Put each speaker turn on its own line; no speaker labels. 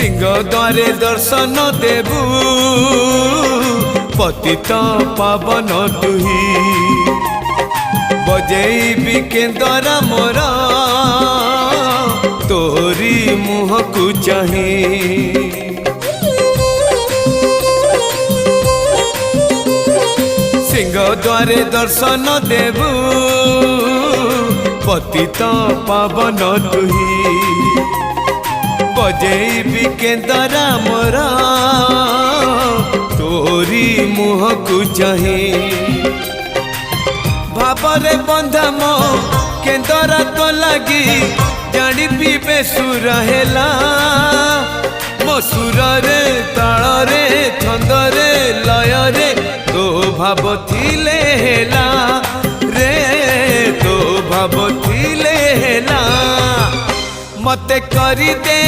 सिंह द्वारे दर्शन देबू पतित पावन तुही बजेबी केंदरा मोरा तोरी मुह को चाहे सिंह द्वारे दर्शन देबू पतित पावन तुही बजेबी केंदरा मोरा तोरी मुह को चाहे भावरे बंधा मो केंदरा तो लगी जानी पीबे सुर हेला मो सुर रे ताल रे छंद रे लय रे तो भाव थिले हेला रे तो भाव थिले हेला मते करी दे।